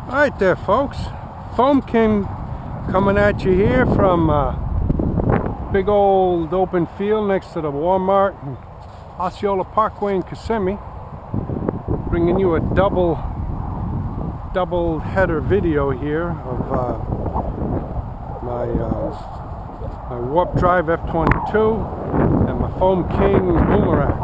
Alright there, folks. FoamKing coming at you here from big old open field next to the Walmart in Osceola Parkway in Kissimmee. Bringing you a double header video here of my Warp Drive F22 and my FoamKing BoomerAxe.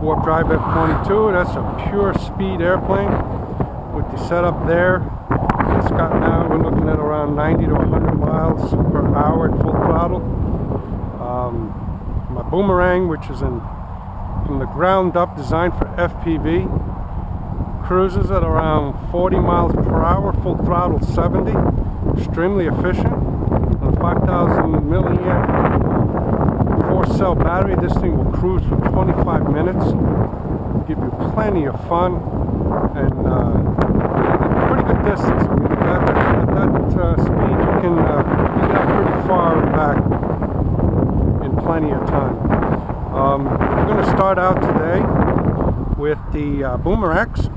Warp Drive F22, that's a pure speed airplane with the setup there. It's got now, we're looking at around 90 to 100 miles per hour at full throttle. My Boomerang, which is from the ground up designed for FPV, cruises at around 40 miles per hour, full throttle 70, extremely efficient. On a 5,000 milliamp 4-cell battery, this thing will cruise for 25 minutes, give you plenty of fun, and pretty good distance. I mean, at that speed, you can get out pretty far back in plenty of time. We're going to start out today with the BoomerAxe.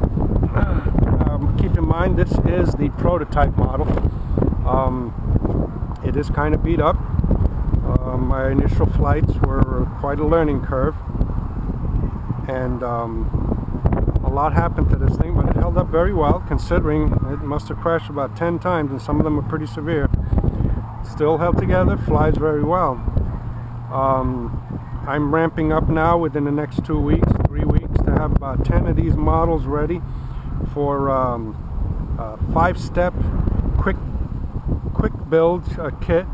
Keep in mind, this is the prototype model. It is kind of beat up. My initial flights were quite a learning curve, and a lot happened to this thing, but it held up very well, considering it must have crashed about 10 times, and some of them were pretty severe. Still held together, flies very well. I'm ramping up now within the next 2 weeks, 3 weeks, to have about 10 of these models ready for a 5-step quick build kit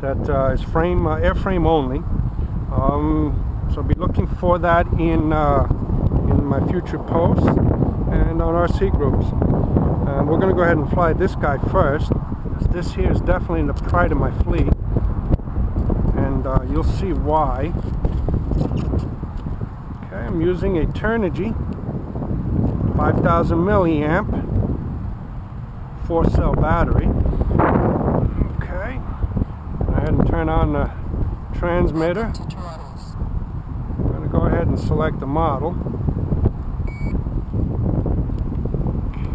that is airframe only. So I'll be looking for that in my future posts and on RC groups. We're going to go ahead and fly this guy first. This here is definitely the pride of my fleet, and you'll see why. Okay, I'm using a Turnigy 5,000 milliamp 4-cell battery. Okay, go ahead and turn on the transmitter. I'm going to go ahead and select the model. Okay,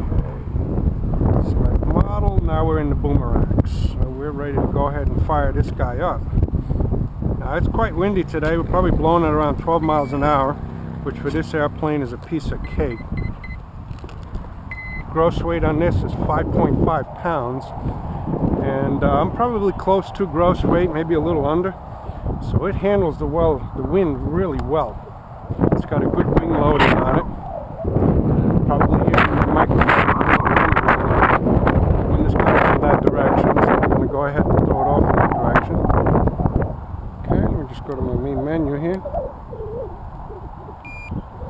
select the model. Now we're in the BoomerAxe. So we're ready to go ahead and fire this guy up. Now it's quite windy today. We're probably blowing at around 12 miles an hour, which for this airplane is a piece of cake. Gross weight on this is 5.5 pounds, and I'm probably close to gross weight, maybe a little under. So it handles the wind really well. It's got a good wing loading on it. Probably hearing the microphone when this comes in that direction, so I'm going to go ahead and throw it off in that direction. Okay, let me just go to my main menu here.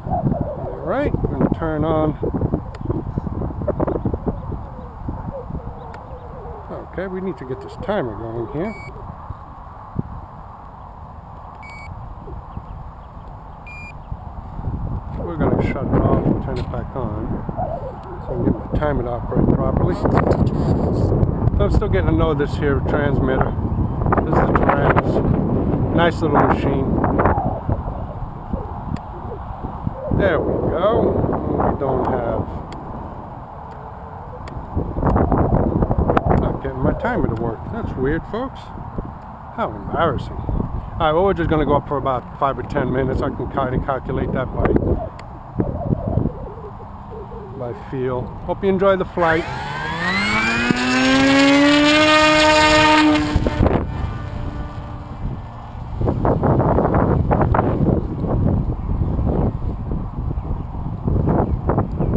Alright, I'm going to turn on. Okay, we need to get this timer going here. We're going to shut it off and turn it back on, so I can get my timer to operate properly. So I'm still getting to know this here transmitter. This is a Trans. Nice little machine. There we go. We don't have... Not getting my timer to work. That's weird, folks. How embarrassing. Alright, well, we're just going to go up for about 5 or 10 minutes. I can kind of calculate that by feel. Hope you enjoy the flight.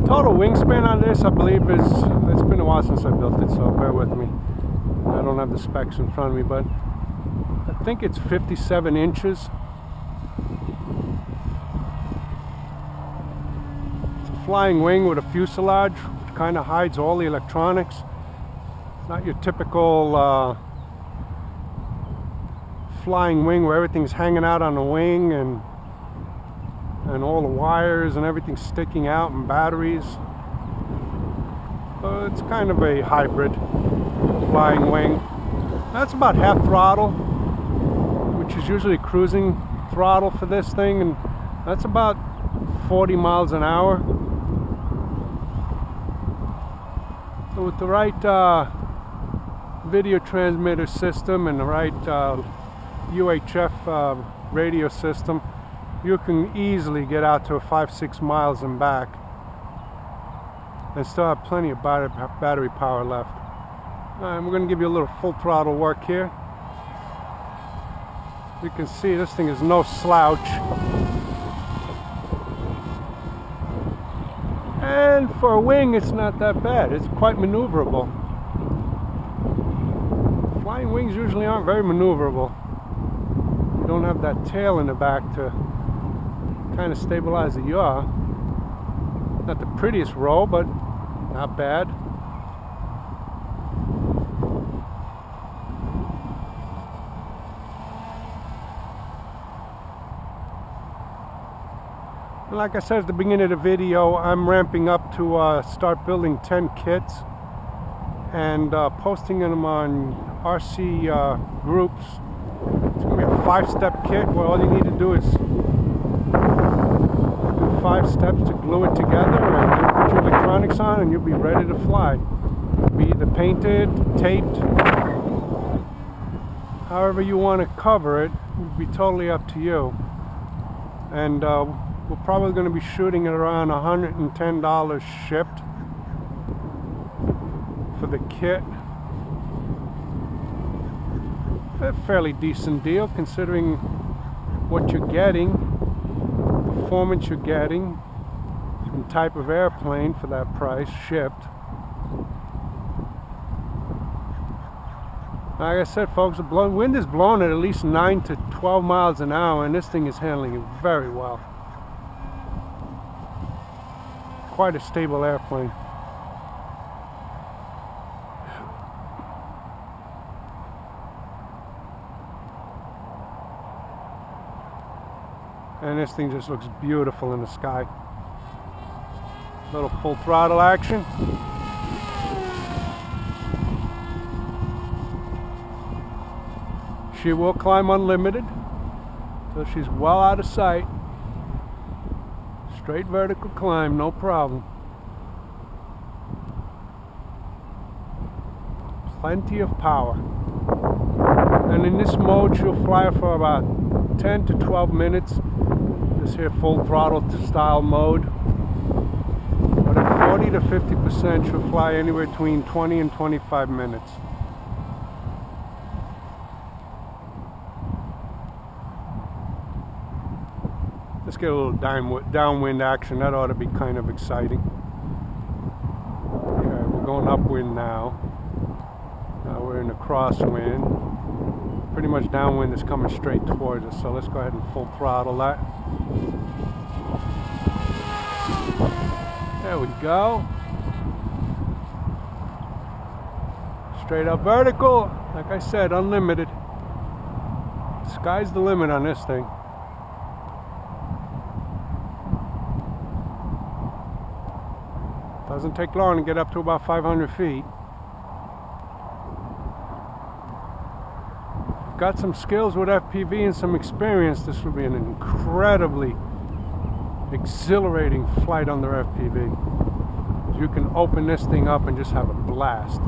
Total wingspan on this, I believe, it's been a while since I built it, so bear with me. I don't have the specs in front of me, but I think it's 57 inches. It's a flying wing with a fuselage, which kind of hides all the electronics. It's not your typical flying wing where everything's hanging out on the wing and all the wires and everything sticking out, and batteries. So it's kind of a hybrid flying wing. That's about half throttle, which is usually cruising throttle for this thing, and that's about 40 miles an hour. So with the right video transmitter system and the right UHF radio system, you can easily get out to 5-6 miles and back and still have plenty of battery power left. Alright, we're going to give you a little full throttle work here. You can see this thing is no slouch. And for a wing, it's not that bad. It's quite maneuverable. Flying wings usually aren't very maneuverable. You don't have that tail in the back to kind of stabilize the yaw. Not the prettiest roll, but not bad. And like I said at the beginning of the video, I'm ramping up to start building 10 kits and posting them on RC groups. It's going to be a 5-step kit where all you need to do is do 5 steps to glue it together and you put your electronics on and you'll be ready to fly. It'll be either painted, taped, however you want to cover it, it'll be totally up to you. And we're probably going to be shooting at around $110 shipped for the kit. A fairly decent deal considering what you're getting, the performance you're getting, and type of airplane for that price shipped. Like I said, folks, the wind is blowing at least 9 to 12 miles an hour, and this thing is handling it very well. Quite a stable airplane. And this thing just looks beautiful in the sky. Little full throttle action. She will climb unlimited, so she's well out of sight. Straight vertical climb, no problem. Plenty of power. And in this mode, she'll fly for about 10 to 12 minutes. This here full throttle style mode. But at 40 to 50%, she'll fly anywhere between 20 and 25 minutes. Let's get a little downwind action. That ought to be kind of exciting. Okay, we're going upwind now. Now we're in a crosswind. Pretty much downwind is coming straight towards us, so let's go ahead and full throttle that. There we go. Straight up vertical. Like I said, unlimited. Sky's the limit on this thing. Doesn't take long to get up to about 500 feet. Got some skills with FPV and some experience, this will be an incredibly exhilarating flight under FPV. You can open this thing up and just have a blast.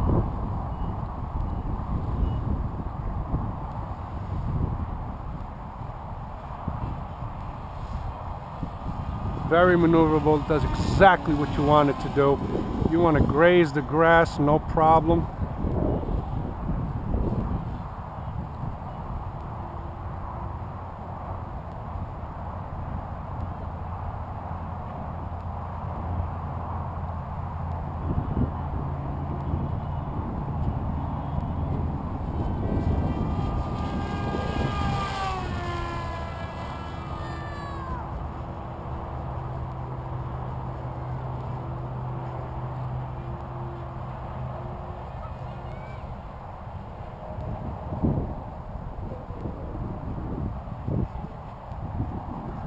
Very maneuverable, does exactly what you want it to do. You want to graze the grass, no problem.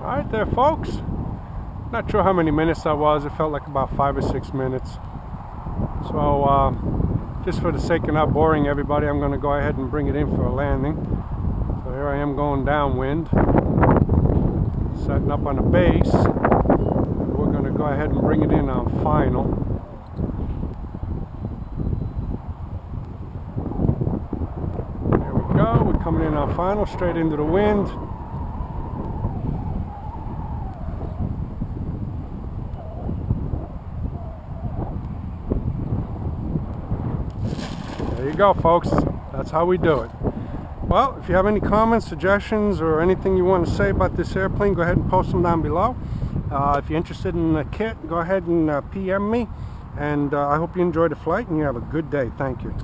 Alright there, folks. Not sure how many minutes that was. It felt like about 5 or 6 minutes. So, just for the sake of not boring everybody, I'm going to go ahead and bring it in for a landing. So here I am going downwind, setting up on a base. We're going to go ahead and bring it in on final. Coming in on final, straight into the wind. There you go, folks. That's how we do it. Well, if you have any comments, suggestions, or anything you want to say about this airplane, go ahead and post them down below. If you're interested in the kit, go ahead and PM me. And I hope you enjoy the flight and you have a good day. Thank you.